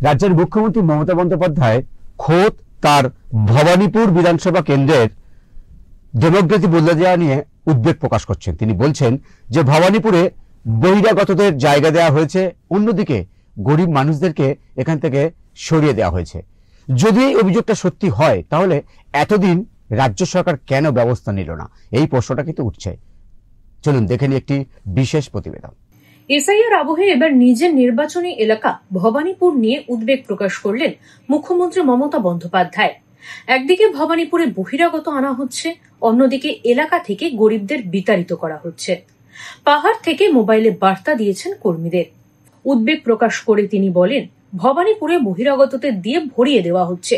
রাজ্যের মুখ্যমন্ত্রী মমতা বন্দ্যোপাধ্যায় খোদ তার ভবানীপুর বিধানসভা কেন্দ্রের ডেমোগ্রাফি বদলে দেওয়া নিয়ে উদ্বেগ প্রকাশ করছেন। তিনি বলছেন যে ভবানীপুরে বহিরাগতদের জায়গা দেওয়া হয়েছে, অন্যদিকে গরিব মানুষদেরকে এখান থেকে সরিয়ে দেওয়া হয়েছে। যদি এই অভিযোগটা সত্যি হয় তাহলে এতদিন রাজ্য সরকার কেন ব্যবস্থা নিল না, এই প্রশ্নটা কিন্তু উঠছে। চলুন দেখে নিই একটি বিশেষ প্রতিবেদন। এসআইআর আবহে এবার নিজের নির্বাচনী এলাকা ভবানীপুর নিয়ে উদ্বেগ প্রকাশ করলেন মুখ্যমন্ত্রী মমতা বন্দ্যোপাধ্যায়। একদিকে ভবানীপুরে বহিরাগত আনা হচ্ছে, অন্যদিকে এলাকা থেকে গরিবদের বিতাড়িত করা হচ্ছে। পাহাড় থেকে মোবাইলে বার্তা দিয়েছেন কর্মীদের। উদ্বেগ প্রকাশ করে তিনি বলেন, ভবানীপুরে বহিরাগতদের দিয়ে ভরিয়ে দেওয়া হচ্ছে,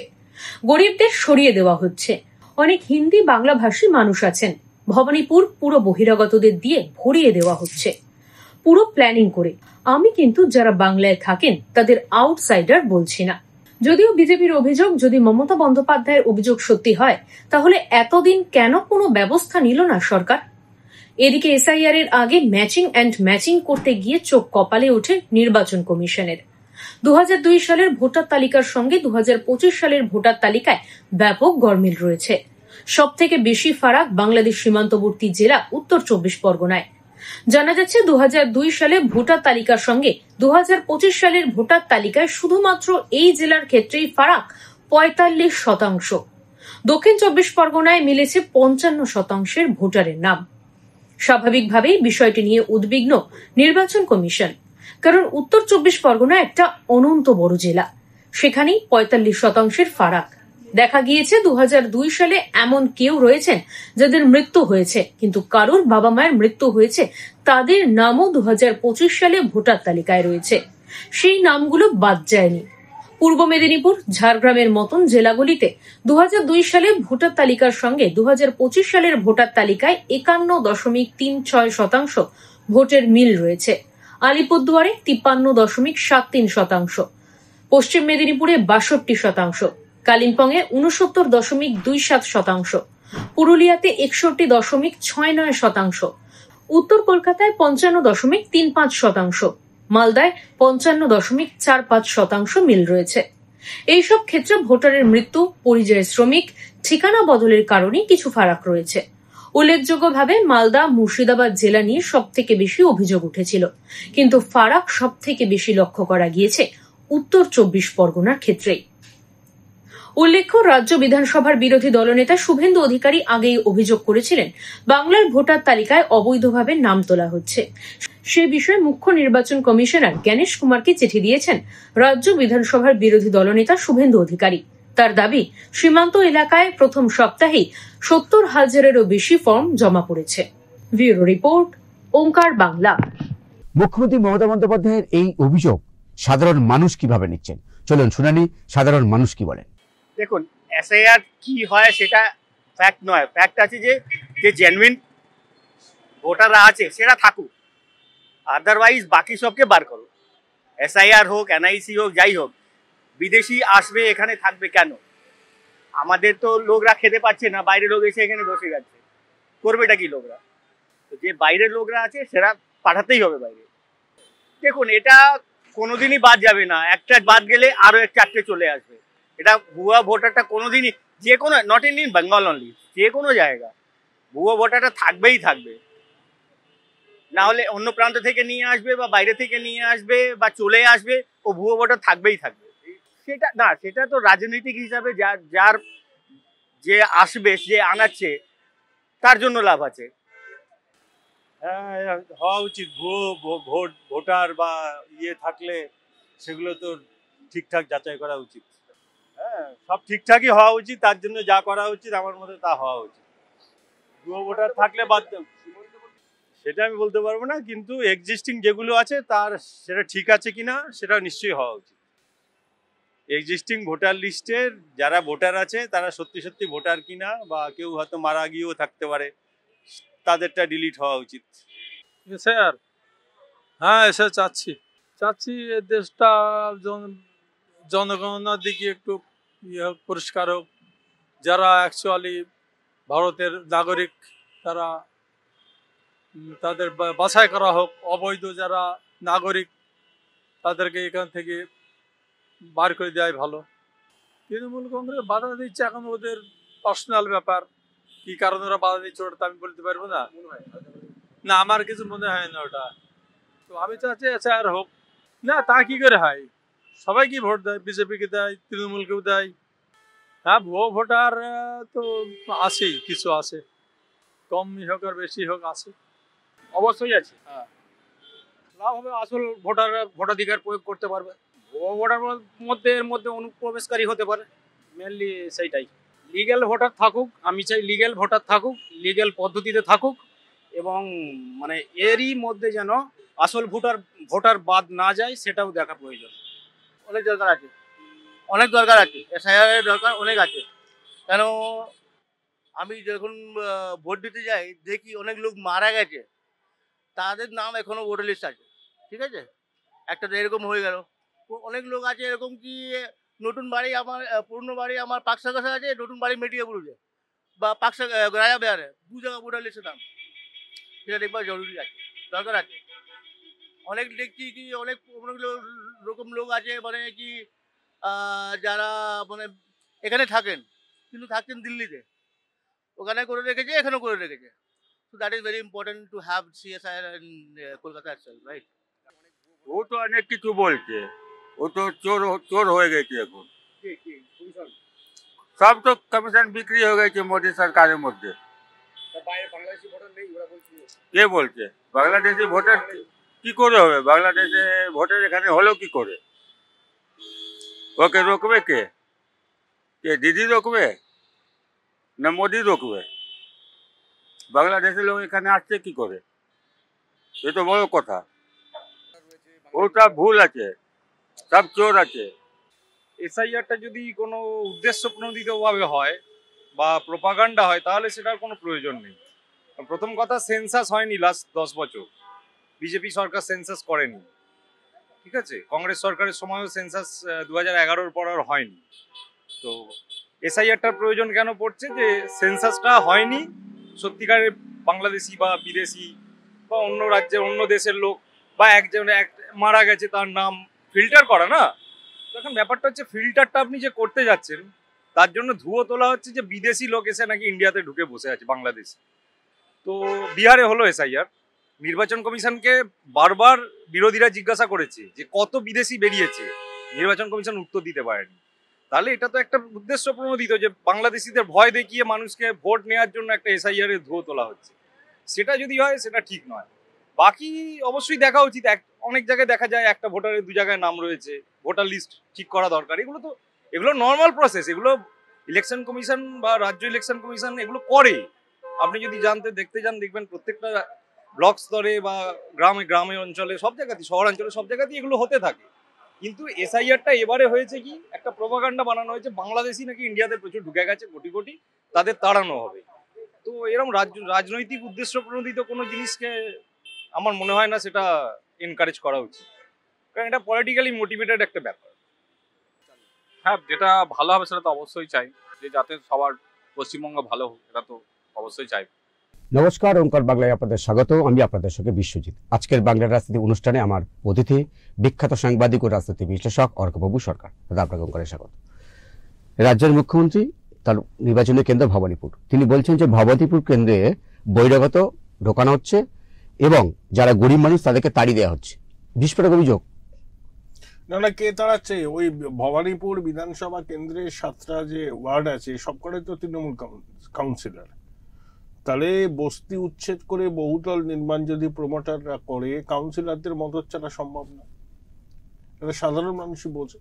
গরিবদের সরিয়ে দেওয়া হচ্ছে। অনেক হিন্দি বাংলা ভাষী মানুষ আছেন, ভবানীপুর পুরো বহিরাগতদের দিয়ে ভরিয়ে দেওয়া হচ্ছে, পুরো প্ল্যানিং করে। আমি কিন্তু যারা বাংলায় থাকেন তাদের আউটসাইডার বলছি না। যদিও বিজেপির অভিযোগ, যদি মমতা বন্দ্যোপাধ্যায়ের অভিযোগ সত্যি হয় তাহলে এতদিন কেন কোনো ব্যবস্থা নিল না সরকার? এদিকে এসআইআর এর আগে ম্যাচিং করতে গিয়ে চোখ কপালে ওঠে নির্বাচন কমিশনের। 2002 সালের ভোটার তালিকার সঙ্গে 2025 সালের ভোটার তালিকায় ব্যাপক গরমিল রয়েছে। সব থেকে বেশি ফারাক বাংলাদেশ সীমান্তবর্তী জেলা উত্তর 24 পরগনায়। জানা যাচ্ছে 2002 সালে ভোটার তালিকার সঙ্গে 2025 সালের ভোটার তালিকায় শুধুমাত্র এই জেলার ক্ষেত্রেই ফারাক 45%। দক্ষিণ 24 পরগনায় মিলেছে 55% ভোটারের নাম। স্বাভাবিকভাবেই বিষয়টি নিয়ে উদ্বিগ্ন নির্বাচন কমিশন, কারণ উত্তর 24 পরগনা একটা অনন্ত বড় জেলা, সেখানেই 45%-এর ফারাক। দেখা গিয়েছে 2002 সালে এমন কেউ রয়েছেন যাদের মৃত্যু হয়েছে, কিন্তু কারোর বাবা মায়ের মৃত্যু হয়েছে, তাদের নামও 2025 সালে ভোটার তালিকায় রয়েছে। সেই নামগুলো বাদ যায়নি। পূর্ব মেদিনীপুর, ঝাড়গ্রামের মতন জেলাগুলিতে 2002 সালে ভোটার তালিকার সঙ্গে 2025 সালের ভোটার তালিকায় 51.36% ভোটের মিল রয়েছে। আলিপুরদুয়ারে 53.73%, পশ্চিম মেদিনীপুরে 62%, কালিম্পংয়ে 69.27%, পুরুলিয়াতে 61.69%, উত্তর কলকাতায় 55.35%, মালদায় 55.45% মিল রয়েছে। এইসব ক্ষেত্রে ভোটারের মৃত্যু, পরিযায়ী শ্রমিক, ঠিকানা বদলের কারণে কিছু ফারাক রয়েছে। উল্লেখযোগ্যভাবে মালদা, মুর্শিদাবাদ জেলা নিয়ে সব থেকে বেশি অভিযোগ উঠেছিল, কিন্তু ফারাক সব থেকে বেশি লক্ষ্য করা গিয়েছে উত্তর 24 পরগনার ক্ষেত্রেই। উল্লেখ্য, রাজ্য বিধানসভার বিরোধী দলনেতা শুভেন্দু অধিকারী আগেই অভিযোগ করেছিলেন বাংলার ভোটার তালিকায় অবৈধভাবে নাম তোলা হচ্ছে। সে বিষয়ে মুখ্য নির্বাচন কমিশনার জ্ঞানেশ কুমারকে চিঠি দিয়েছেন রাজ্য বিধানসভার বিরোধী দলনেতা শুভেন্দু অধিকারী। তার দাবি, সীমান্ত এলাকায় প্রথম সপ্তাহেই 70,000-এরও বেশি ফর্ম জমা পড়েছে। ব্যুরো রিপোর্ট, ওঙ্কার বাংলা। মুখ্যমন্ত্রী মমতা বন্দ্যোপাধ্যায়ের এই অভিযোগ সাধারণ মানুষ কিভাবে নিচ্ছেন, চলুন শুনানি সাধারণ মানুষ কি বলেন। দেখুন, এসআইআর কি হয় সেটা ফ্যাক্ট নয়। ফ্যাক্ট আছে যে জেনুইন ভোটাররা আছে সেটা থাকুক, আদারওয়াইজ বাকি সবকে বার করো। এসআইআর হোক, এনআইসি হোক, যাই হোক, বিদেশি আসবে, এখানে থাকবে কেন? আমাদের তো লোকরা খেতে পাচ্ছে না, বাইরের লোক এসে এখানে বসে যাচ্ছে, করবেটা কি লোকরা? তো যে বাইরের লোকরা আছে সেটা পাঠাতেই হবে বাইরে। দেখুন, এটা কোনোদিনই বাদ যাবে না। একটা বাদ গেলে আরো চারটে চলে আসবে। এটা ভুয়া ভোটারটা কোনোদিনই, যে কোনো, নট ইন বেঙ্গল অনলি, যে কোনো জায়গা ভুয়া ভোটারটা থাকবেই থাকবে। না হলে অন্য প্রান্ত থেকে নিয়ে আসবে বা বাইরে থেকে নিয়ে আসবে বা চলে আসবে, ও ভুয়া ভোটার থাকবেই থাকবে। সেটা না, সেটা তো রাজনৈতিক হিসাবে যার যে আসবে, যে আনাচ্ছে, তার জন্য লাভ আছে। হ্যাঁ, হওয়া উচিত। ভুয়ো ভোটার বা থাকলে সেগুলো তো ঠিকঠাক যাচাই করা উচিত। হ্যাঁ, সব ঠিকঠাকই হওয়া উচিত, তার জন্য যা করা উচিত আমার মতে তা হওয়া উচিত। ভুয়ো ভোটার থাকলে বাদ সেটা আমি বলতে পারবো না, কিন্তু এক্সিস্টিং যেগুলো আছে তার সেটা ঠিক আছে কিনা সেটা নিশ্চয়ই হওয়া উচিত। এক্সিস্টিং ভোটার লিস্টের যারা ভোটার আছে তারা সত্যি সত্যি ভোটার কিনা, বা কেউ হয়তো মারা গিয়েও থাকতে পারে, তাদেরটা ডিলিট হওয়া উচিত। স্যার, হ্যাঁ এসে চাচ্ছি দেশটা জনগণনার দিকে একটু পরিষ্কার হোক। যারা অ্যাকচুয়ালি ভারতের নাগরিক তারা তাদের বাছাই করা হোক। অবৈধ যারা নাগরিক তাদেরকে এখান থেকে বার করে দেওয়াই ভালো। তৃণমূল কংগ্রেস বাধা দিচ্ছে এখন ওদের পার্সোনাল ব্যাপার, কি কারণে ওরা বাধা দিচ্ছে ওটা তো আমি বলতে পারবো না। না, আমার কিছু মনে হয় না ওটা। তো আমি চাচ্ছি এসআইআর হোক। না, তা কি করে হয়? সবাই কি ভোট দেয়, বিজেপিকে দেয়, তৃণমূলকেও দেয়। হ্যাঁ, ভুয়ো ভোটার তো আছেই, কিছু আছে, কম হোক আর বেশি হোক আছে। অবশ্যই আছে। হ্যাঁ, লাভ হবে, আসল ভোটাররা ভোটাধিকার প্রয়োগ করতে পারবে। ভুয়ো ভোটার এর মধ্যে অনুপ্রবেশকারী হতে পারে, মেনলি সেইটাই। লিগ্যাল ভোটার থাকুক, আমি চাই লিগ্যাল ভোটার থাকুক, লিগ্যাল পদ্ধতিতে থাকুক, এবং মানে এরই মধ্যে যেন আসল ভোটার বাদ না যায়, সেটাও দেখা প্রয়োজন। অনেক দরকার আছে, অনেক দরকার আছে, এসআইআর দরকার অনেক আছে। কেন আমি যখন ভোট দিতে যাই দেখি অনেক লোক মারা গেছে, তাদের নাম এখনো ভোটার লিস্ট আছে, ঠিক আছে। একটা তো এরকম হয়ে গেল। অনেক লোক আছে এরকম কি নতুন বাড়ি আমার পুরনো বাড়ি আমার পাকসা কাছে আছে, নতুন বাড়ি মেটিয়ে পড়েছে বা পাকসা রাজা বেয়ারে, দু জায়গা ভোটার লিস্টের নাম, সেটা দেখবার জরুরি আছে, দরকার আছে। অনেক দেখছি কি অনেক রকম লোক আছে মানে কি যারা মানে এখানে থাকেন কিন্তু থাকছেন দিল্লিতে, ওখানে করে রেখেছে, এখানেও করে রেখেছে। So that is very important to have CSIR in Kolkata itself, right? ও তো অনেক কিছু বলছে, ও তো চোর হয়ে গেছে এখন। সব তো কমিশন বিক্রি হয়ে গেছে মোদী সরকারের মধ্যে। কে বলছে বাংলাদেশি ভোটার কি করে হবে? বাংলাদেশে ভোটার এখানে হলো কি করে? ওকে রোকবে কে? দিদি রোকবে না মোদি রোকবে? বাংলাদেশের লোক এখানে আসছে কি করে? এ তো বড় কথা। ও সব ভুল আছে, সব চোর আছে। এসআইআরটা যদি কোনো উদ্দেশ্য প্রণোদিতভাবে হয় বা প্রোপাগান্ডা হয়, তাহলে সেটার কোনো প্রয়োজন নেই। প্রথম কথা, সেন্সাস হয়নি লাস্ট 10 বছর, বিজেপি সরকার সেন্সাস করেনি, ঠিক আছে। কংগ্রেস সরকারের সময়ও সেন্সাস 2011-র পর আর হয়নি। তো এসআইআরটার প্রয়োজন কেন পড়ছে? যে সেন্সাসটা হয়নি, সত্যিকারের বাংলাদেশি বা বিদেশি বা অন্য রাজ্যের অন্য দেশের লোক বা একজন মারা গেছে তার নাম ফিল্টার করা না। এখন ব্যাপারটা হচ্ছে ফিল্টারটা আপনি যে করতে যাচ্ছেন তার জন্য ধুয়ো তোলা হচ্ছে যে বিদেশি লোক এসে নাকি ইন্ডিয়াতে ঢুকে বসে আছে বাংলাদেশি। তো বিহারে হলো এসআইআর, নির্বাচন কমিশনকে বারবার বিরোধীরা জিজ্ঞাসা করেছে যে কত বিদেশি বেরিয়েছে, নির্বাচন কমিশন উত্তর দিতে পারেনি। তাহলে এটা তো একটা উদ্দেশ্য প্রণোদিত যে বাংলাদেশিদের ভয় দেখিয়ে মানুষকে ভোট নেওয়ার জন্য একটা এসআইআর এর ধুয়ো তোলা হচ্ছে। সেটা যদি হয় সেটা ঠিক নয়। বাকি অবশ্যই দেখা উচিত, অনেক জায়গায় দেখা যায় একটা ভোটারের 2 জায়গায় নাম রয়েছে, ভোটার লিস্ট ঠিক করা দরকার। এগুলো নর্মাল প্রসেস, এগুলো ইলেকশন কমিশন বা রাজ্য ইলেকশন কমিশন এগুলো করে। আপনি যদি দেখতে যান দেখবেন প্রত্যেকটা ব্লক স্তরে বা গ্রামে অঞ্চলে সব জায়গাতেই, শহরাঞ্চলে সব জায়গাতেই এগুলো হতে থাকে। কিন্তু এসআইআরটা এবারে হয়েছে কি একটা প্রোপাগান্ডা বানানো হয়েছে, বাংলাদেশি নাকি ইন্ডিয়াতে প্রচুর ঢুকে গেছে কোটি কোটি, তাদের তাড়ানো হবে। তো এরকম রাজনৈতিক উদ্দেশ্য প্রণোদিত কোনো জিনিসকে আমার মনে হয় না সেটা এনকারেজ করা উচিত, কারণ এটা পলিটিক্যালি মোটিভেটেড একটা ব্যাপার। হ্যাঁ, যেটা ভালো হবে সেটা তো অবশ্যই চাই, যে যাতে সবার পশ্চিমবঙ্গ ভালো হোক, এটা তো অবশ্যই চাই। নমস্কার, ওঙ্কার বাংলায় আপনাদের স্বাগত। আমি আপনাদের সঙ্গে বিশ্বজিৎ। আজকের বাংলার রাজনীতি অনুষ্ঠানে আমার অতিথি বিখ্যাত সাংবাদিক ও রাজনীতি বিশ্লেষক অর্কবাবু সরকার। দাদা, আপনাকে ওঙ্কারে স্বাগত। রাজ্যের মুখ্যমন্ত্রী তার নির্বাচনী কেন্দ্র ভবানীপুর, তিনি বলছেন যে ভবানীপুর কেন্দ্রে বহিরাগত ঢোকানো হচ্ছে এবং যারা গরিব মানুষ তাদেরকে তাড়িয়ে দেওয়া হচ্ছে। বিস্ফোরক অভিযোগ। না, কে তাড়াচ্ছে? ওই ভবানীপুর বিধানসভা কেন্দ্রের 7টা যে ওয়ার্ড আছে সবকটাই তো তৃণমূল কাউন্সিলর। তাহলে বস্তি উচ্ছেদ করে বহুতল নির্মাণ যদি প্রমোটাররা করে, কাউন্সিলরদের মদত ছাড়া সম্ভব না। এটা সাধারণ মানুষই বোঝে।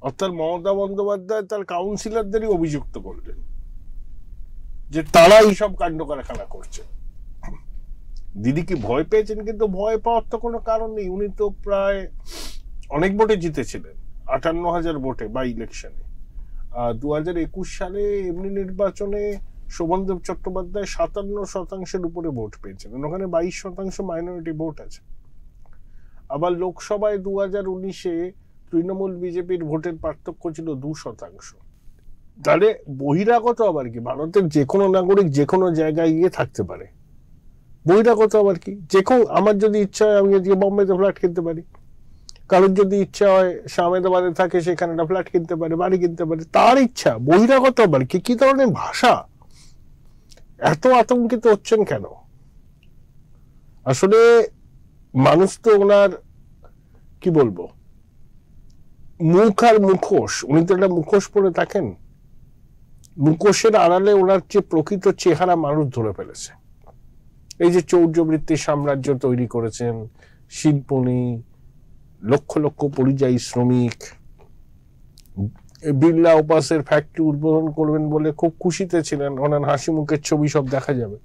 অর্থাৎ মমতা বন্দ্যোপাধ্যায় তার কাউন্সিলরদেরই অভিযুক্ত করলেন যে তারা এইসব কাণ্ড কারখানা করছে। দিদি কি ভয় পেয়েছেন? কিন্তু ভয় পাওয়ার তো কোনো কারণ নেই। উনি তো প্রায় অনেক ভোটে জিতেছিলেন, 58,000 ভোটে বাই ইলেকশনে। 2021 সালে এমনি নির্বাচনে শোভনদেব চট্টোপাধ্যায় 57% উপরে ভোট পেয়েছিলেন। ওখানে 22% মাইনরিটি ভোট আছে। আবার লোকসভায় 2019-এ তৃণমূল বিজেপির ভোটের পার্থক্য ছিল 2%। তাহলে বহিরাগত আবার কি? ভারতের যে কোনো নাগরিক যে কোনো জায়গায় গিয়ে থাকতে পারে। বহিরাগত আবার কি? যে কেউ, আমার যদি ইচ্ছা হয় আমি আজকে বোম্বেতে ফ্ল্যাট কিনতে পারি, কারোর যদি ইচ্ছা হয় সে আহমেদাবাদে থাকে, সেখানে একটা ফ্ল্যাট কিনতে পারে, বাড়ি কিনতে পারে, তার ইচ্ছা। বহিরাগত আবার কি ধরনের ভাষা! এত আতঙ্কিত হচ্ছেন কেন? আসলে মানুষ তো ওনার কি বলবো, মুখ আর মুখোশ, উনি তো একটা মুখোশ পরে থাকেন, মুখোশের আড়ালে ওনার যে প্রকৃত চেহারা মানুষ ধরে ফেলেছে। এই যে চৌর্যবৃত্তির সাম্রাজ্য তৈরি করেছেন, শিল্পনী, লক্ষ লক্ষ পরিযায়ী শ্রমিক, বিড়লা উপাসের ফ্যাক্টরি উদ্বোধন করবেন বলে খুব খুশিতে ছিলেন, ওনার হাসি মুখের ছবি সব দেখা যাবে,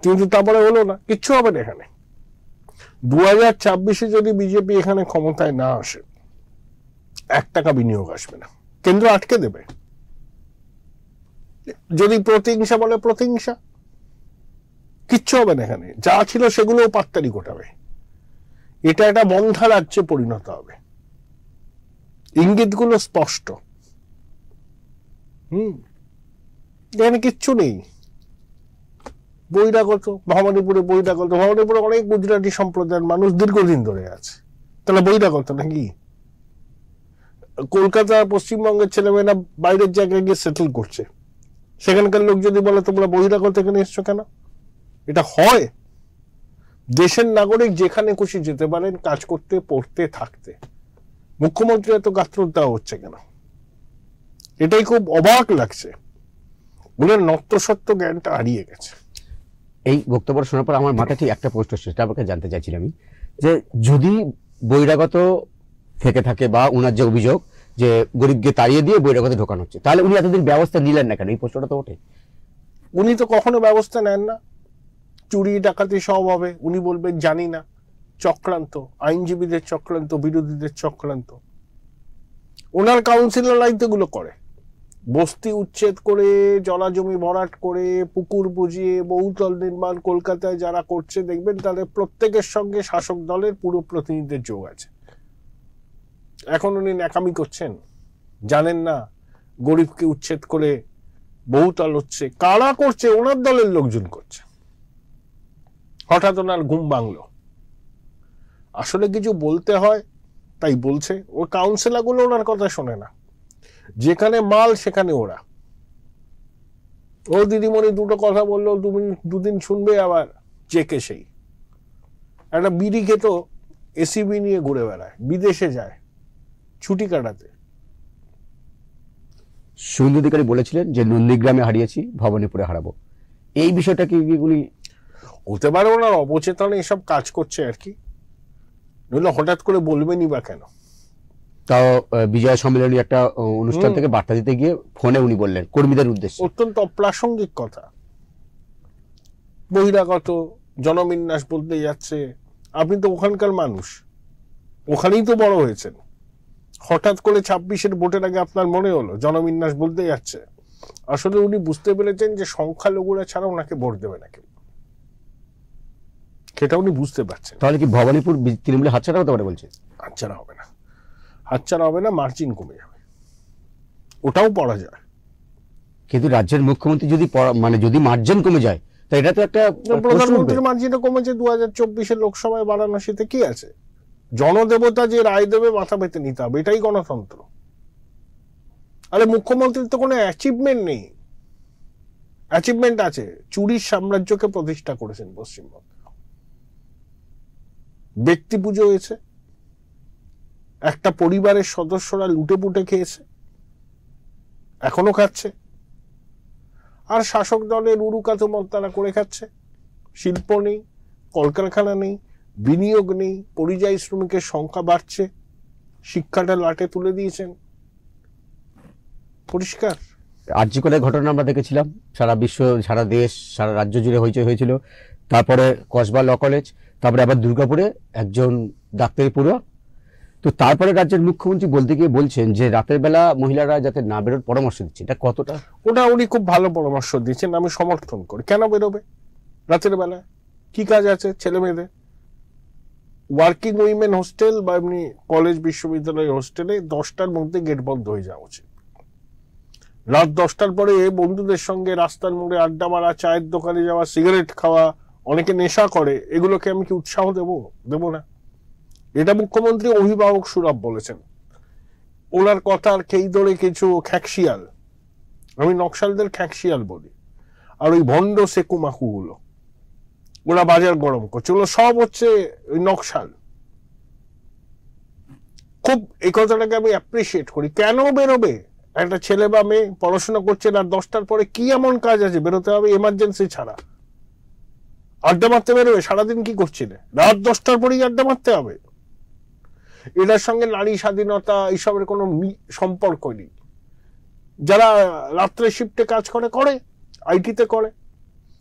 কিন্তু তারপরে হলো না, কিচ্ছু হবে না। এখানে 2026-এ যদি বিজেপি এখানে ক্ষমতায় না আসে, 1 টাকা বিনিয়োগ আসবে না, কেন্দ্র আটকে দেবে। যদি প্রতিহিংসা বলে প্রতিহিংসা, কিচ্ছু হবে না। এখানে যা ছিল সেগুলোও পাত্তারি গোটাবে। এটা একটা বন্ধা রাজ্যে পরিণত হবে, ইঙ্গিতগুলো স্পষ্ট। এখানে কিচ্ছু নেই। বহিরাগত ভবানীপুরে, ভবানীপুরে অনেক গুজরাটি সম্প্রদায়ের মানুষ দীর্ঘদিন ধরে আছে, তাহলে বহিরাগত নাকি? কলকাতা, পশ্চিমবঙ্গের ছেলেমেয়েরা বাইরের জায়গায় গিয়ে সেটেল করছে, সেখানকার লোক যদি বলে তোমরা বহিরাগত এখানে এসছো কেন? এটা হয়? দেশের নাগরিক যেখানে খুশি যেতে পারেন, কাজ করতে, পড়তে, থাকতে। মুখ্যমন্ত্রী এত গাত্রোদ দেওয়া হচ্ছে কেন? এটাই খুব অবাক লাগছে। ওনার নত্যসত্য জ্ঞানটা হারিয়ে গেছে। এই বক্তব্য শোনার পর আমার মাথায় ঠিক একটা প্রশ্ন, সেটা আপনাকে জানতে চাইছিলাম আমি, যে যদি বহিরাগত থেকে থাকে বা ওনার যে অভিযোগ যে গরিবকে তাড়িয়ে দিয়ে বহিরাগত ঢোকানো হচ্ছে, তাহলে উনি এতদিন ব্যবস্থা নিলেন না কেন? এই প্রশ্নটা তো ওঠে। উনি তো কখনো ব্যবস্থা নেন না। চুরি ডাকাতি সব হবে, উনি বলবেন জানি না। চক্রান্ত, আইনজীবীদের চক্রান্ত, বিরোধীদের চক্রান্ত। ওনার কাউন্সিলররাই তো এগুলো করে। বস্তি উচ্ছেদ করে, জলাজমি ভরাট করে, পুকুর বুঝিয়ে বহুতল নির্মাণ কলকাতায় যারা করছে, দেখবেন তাদের প্রত্যেকের সঙ্গে শাসক দলের পুরো প্রতিনিধিদের যোগ আছে। এখন উনি ন্যাকামি করছেন, জানেন না গরিবকে উচ্ছেদ করে বহুতল হচ্ছে। কারা করছে? ওনার দলের লোকজন করছে। হঠাৎ ওনার ঘুম ভাঙলো, আসলে কিছু বলতে হয় তাই বলছে। ওর কাউন্সিলর গুলো ওনার কথা শোনে না, যেখানে মাল সেখানে ওরা। ও দিদিমণি দুটো কথা বললো, দুদিন শুনবে, আবার চেকে সেই। একটা বিড়ি খেত, এসিবি নিয়ে ঘুরে বেড়ায়, বিদেশে যায় ছুটি কাটাতে। শুভেন্দু অধিকারী বলেছিলেন যে নন্দীগ্রামে হারিয়েছি, ভবানীপুরে হারাবো। এই বিষয়টা কি উনি হতে পারে ওনার অবচেতনে এসব কাজ করছে আর কি, নইলে হঠাৎ করে বলবেনই বা কেন? তাও বিজয় সম্মেলনী একটা অনুষ্ঠান থেকে বার্তা দিতে গিয়ে ফোনে উনি বললেন কর্মীদের উদ্দেশ্যে। অত্যন্ত অপ্রাসঙ্গিক কথা। বহিরাগত জনবিন্যাস বলতে যাচ্ছে, আপনি তো ওখানকার মানুষ, ওখানেই তো বড় হয়েছেন। হঠাৎ করে 26-এর ভোটের আগে আপনার মনে হলো জনবিন্যাস বলতে যাচ্ছে। আসলে উনি বুঝতে পেরেছেন যে সংখ্যালঘুরা ছাড়া ওনাকে ভোট দেবে না কেউ, সেটা উনি বুঝতে পারছেন। তাহলে কি ভবানীপুর তৃণমূলে হাতছাড়া হতে পারে? বলছে হাতছাড়া হবে না, হাতছাড়া হবে না, মার্জিন কমে যাবে, ওটাও পড়া যায়। কিন্তু রাজ্যের মুখ্যমন্ত্রী যদি যদি মার্জিন কমে যায়, তা এটা তো একটা প্রধানমন্ত্রীর মার্জিনও কমেছে 2024-এর লোকসভায় বারাণসীতে। কি আছে? জনদেবতা যে রায় দেবে মাথা পেতে নিতে হবে, এটাই গণতন্ত্র। আরে মুখ্যমন্ত্রীর তো কোনো অ্যাচিভমেন্ট নেই। অ্যাচিভমেন্ট আছে, চুরির সাম্রাজ্যকে প্রতিষ্ঠা করেছেন পশ্চিমবঙ্গ। ব্যক্তি পুজো হয়েছে, একটা পরিবারের সদস্যরা লুটে পুটে খেয়েছে, এখনো খাচ্ছে, আর শাসক দলের উরুকাতো মন্ত্রণা করে খাচ্ছে। শিল্প নেই, কলকারখানা নেই, বিনিয়োগ নেই, পরিযায়ী শ্রমিকের সংখ্যা বাড়ছে, শিক্ষাটা লাটে তুলে দিয়েছেন, পরিষ্কার। আর্যিকরের ঘটনা আমরা দেখেছিলাম, সারা বিশ্ব, সারা দেশ, সারা রাজ্য জুড়ে হইচই হয়েছিল। তারপরে কসবা ল কলেজ, তারপরে আবার দুর্গাপুরে একজন ডাক্তারি পড়ুয়া। তো তারপরে রাজ্যের মুখ্যমন্ত্রী বলতে গিয়ে বলছেন যে রাতের বেলা মহিলারা যাতে না বেরোর পরামর্শ দিচ্ছে। এটা কতটা? ওটা উনি খুব ভালো পরামর্শ দিচ্ছেন, আমি সমর্থন করি। কেন বেরোবে রাতের বেলা? কি কাজ আছে ছেলে মেয়েদের? ওয়ার্কিং উইমেন হোস্টেল বা এমনি কলেজ বিশ্ববিদ্যালয়ের হোস্টেলে 10টার মধ্যে গেট বন্ধ হয়ে যাওয়া উচিত। রাত 10টার পরে বন্ধুদের সঙ্গে রাস্তার মোড়ে আড্ডা মারা, চায়ের দোকানে যাওয়া, সিগারেট খাওয়া, অনেকে নেশা করে, এগুলোকে আমি কি উৎসাহ দেবো না? এটা মুখ্যমন্ত্রী অভিভাবক সুলভ বলেছেন। ওনার কথার খেই ধরে কিছু খ্যাকশিয়াল, আমি নকশালদের খ্যাকশিয়াল বলি, আর ওই ভণ্ড সেকুমাকু গুলো ওরা বাজার গরম করছে, ওগুলো সব হচ্ছে ওই নকশাল। খুব এই কথাটাকে আমি অ্যাপ্রিসিয়েট করি। কেন বেরোবে একটা ছেলে বা মেয়ে পড়াশোনা করছে, আর 10টার পরে কি এমন কাজ আছে বেরোতে হবে এমার্জেন্সি ছাড়া? আড্ডা মারতে বেরোবে? সারাদিন কি করছিলে? রাত 10টার পরেই আড্ডা মারতে হবে? এটার সঙ্গে নারী স্বাধীনতা এইসবের কোনো সম্পর্ক নেই। যারা রাত্রে শিফটে কাজ করে আইটিতে করে।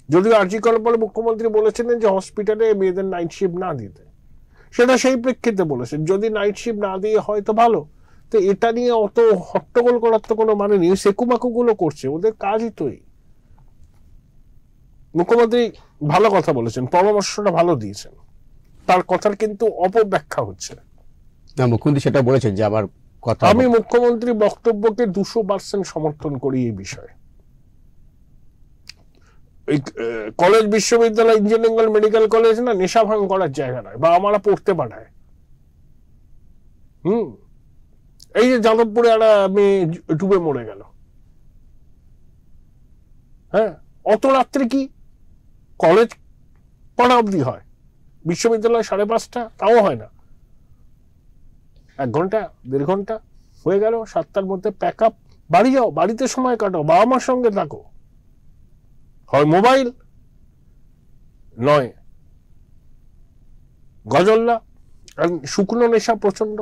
যদিও আরজি করার পরে মুখ্যমন্ত্রী বলেছিলেন যে হসপিটালে মেয়েদের নাইট শিফট না দিতে, সেটা সেই প্রেক্ষিতে বলেছেন। যদি নাইট শিফট না দিয়ে হয় তো ভালো, তো এটা নিয়ে অত হট্টগোল করার তো কোনো মানে নেই। সেকুমাকু গুলো করছে, ওদের কাজই তো এই। মুখ্যমন্ত্রী ভালো কথা বলেছেন, পরামর্শটা ভালো দিয়েছেন, তার কথার কিন্তু অপব্যাখ্যা হচ্ছে। না, মুখ্যমন্ত্রী সেটা বলেছেন যে আমার কথা, আমি মুখ্যমন্ত্রী বক্তব্যকে 200% সমর্থন করি। এই বিষয়ে কলেজ, বিশ্ববিদ্যালয়, ইঞ্জিনিয়ারিং, মেডিকেল কলেজ না নেশা ভাঙ করার জায়গা নয়, বা আমরা পড়তে পাঠায়। এই যে যাদবপুরে একটা মেয়ে ডুবে মরে গেল, হ্যাঁ, অত রাত্রে কি কলেজ পড়া অবধি হয়, বিশ্ববিদ্যালয় 5:30, তাও হয় না। 1 ঘন্টা 1.5 ঘন্টা হয়ে গেল, 7টার মধ্যে প্যাক আপ, বাড়ি যাও, বাড়িতে সময় কাটাও, বাবা মার সঙ্গে থাকো। হয় মোবাইল, নয় গজল্লা, শুকনো নেশা প্রচন্ড।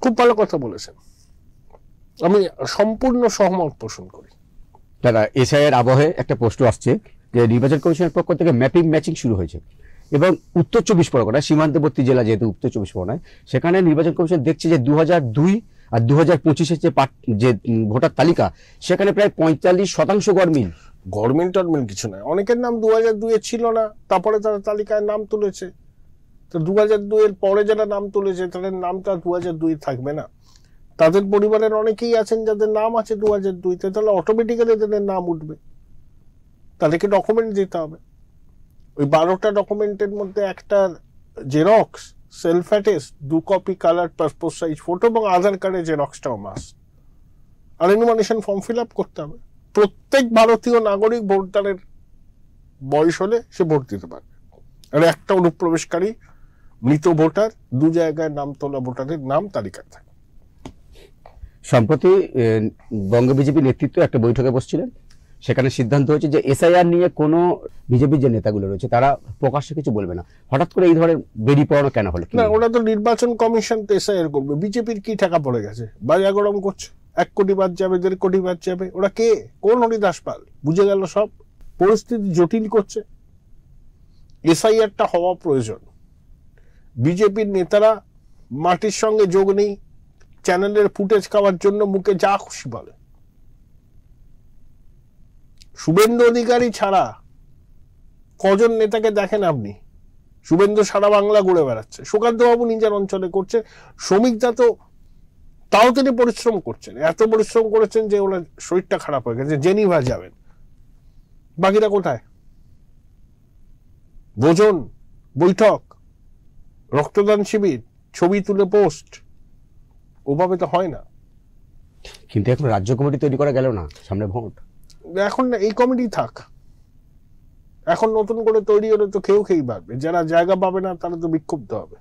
খুব ভালো কথা বলেছেন, আমি সম্পূর্ণ সহমত পোষণ করি। দাদা, এসআইয়ের আবহে একটা প্রশ্ন আসছে যে নির্বাচন কমিশনের পক্ষ থেকে ম্যাপিং ম্যাচিং শুরু হয়েছে, এবং উত্তর 24 পরগনায়, সীমান্তবর্তী জেলা যেহেতু উত্তর 24 পরগনায়, সেখানে নির্বাচন কমিশন দেখছে যে 2002 আর 2025-এর যে ভোটার তালিকা, সেখানে প্রায় 45% গড়মিল। গভর্নমেন্ট টর্মেন্ট কিছু নয়, অনেকের নাম 2002-এ ছিল না, তারপরে তারা তালিকায় নাম তুলেছে। তো 2002-এর পরে যারা নাম তুলেছে তাদের নামটা 2002 থাকবে না। তাদের পরিবারের অনেকেই আছেন যাদের নাম আছে 2002-তে, তাহলে অটোমেটিক্যালি তাদের নাম উঠবে। তাদেরকে ডকুমেন্ট দিতে হবে। ওই 12টা ডকুমেন্টের মধ্যে একটা xerox, self attest, 2 copy colour passport size photo এবং আধার কার্ডের জেরক্সটাও মাস্ট। আর এনুমারেশন ফর্ম ফিল আপ করতে হবে। প্রত্যেক ভারতীয় নাগরিক ভোটদানের বয়স হলে সে ভোট দিতে পারবে। আর একটা অনুপ্রবেশকারী মৃত ভোটার, 2 জায়গায় নাম তোলা ভোটারের নাম তালিকায় থাকে। সম্প্রতি বঙ্গ বিজেপি নেতৃত্ব একটা বৈঠকে বসছিলেন, সেখানে সিদ্ধান্ত হয়েছে যে এসআইআর নিয়ে কোনো বিজেপির যে নেতাগুলো রয়েছে তারা প্রকাশ্যে কিছু বলবে না। হঠাৎ করে এই ধরনের বেরিয়ে পড়ানো কেন হলো? না, ওরা তো নির্বাচন কমিশন তো এসআইআর করবে। বিজেপির কি টাকা পড়ে গেছে? বাজার গরম করছে, 1 কোটি বাদ যাবে, 1.5 কোটি বাদ যাবে। ওরা কে? কোন হরিদাস পাল? বুঝে গেল সব। পরিস্থিতি জটিল করছে। এসআইআরটা হওয়া প্রয়োজন। বিজেপির নেতারা মাটির সঙ্গে যোগ নেই, চ্যানেলের ফুটেজ খাওয়ার জন্য মুখে যা খুশি বলে। শুভেন্দু অধিকারী ছাড়া কজন নেতাকে দেখেন আপনি? শুভেন্দু সারা বাংলা ঘুরে বেড়াচ্ছে, সুকান্ত বাবু নিজের অঞ্চলে করছে, শ্রমিকদা তো তাও তিনি পরিশ্রম করছেন, এত পরিশ্রম করেছেন যে ওনার শরীরটা খারাপ হয়ে গেছে, জেনিভা যাবেন। বাকিরা কোথায়? ভোজন, বৈঠক, রক্তদান শিবির, ছবি তুলে পোস্ট, ওভাবে তো হয় না। কিন্তু এখন রাজ্য কমিটি তৈরি করা গেল না, সামনে ভোট। এখন এই কমিটি থাক, এখন নতুন করে তৈরি হলে তো খেয়েই পারবে। যারা জায়গা পাবে না তারা তো বিক্ষুব্ধ হবে।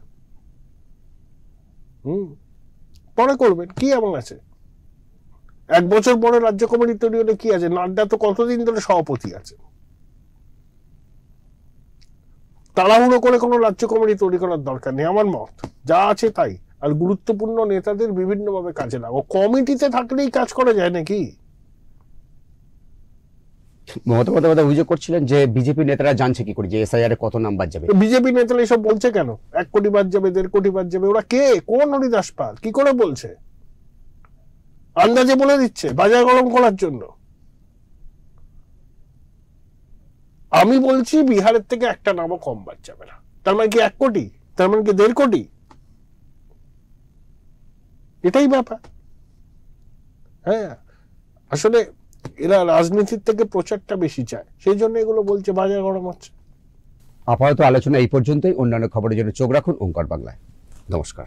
পরে করবেন, কি এমন আছে? 1 বছর পরে রাজ্য কমিটি তৈরি হলে কি আছে? নাড্ডা তো কতদিন ধরে সভাপতি আছে। তাড়াহুড়ো করে কোনো রাজ্য কমিটি তৈরি করার দরকার নেই, আমার মত। যা আছে তাই। আর গুরুত্বপূর্ণ নেতাদের বিভিন্নভাবে কাজে লাগাও। কমিটিতে থাকলেই কাজ করা যায় নাকি? মমতা বন্দ্যোপাধ্যায় অভিযোগ করছিলেন যে বিজেপি নেতারা জানছে কি করে যে এসআইআর কত নাম্বার যাবে। বিজেপি নেতারা এসব বলছে কেন? 1 কোটি বাদ যাবে, 1.5 কোটি বাদ যাবে। ওরা কে? কোন হরিদাস পাল? কি করে বলছে? আন্দাজে বলে দিচ্ছে বাজার গরম করার জন্য। আমি বলছি বিহারের থেকে একটা নামও কম বাদ যাবে না। তার মানে কি 1 কোটি? তার মানে কি 1.5 কোটি? এটাই ব্যাপার। হ্যাঁ, আসলে এরা রাজনীতির থেকে প্রচারটা বেশি চায়, সেই জন্য এগুলো বলছে বাজার গরম হচ্ছে। আপাতত আলোচনা এই পর্যন্তই। অন্যান্য খবরের জন্য চোখ রাখুন ওঙ্কার বাংলায়। নমস্কার।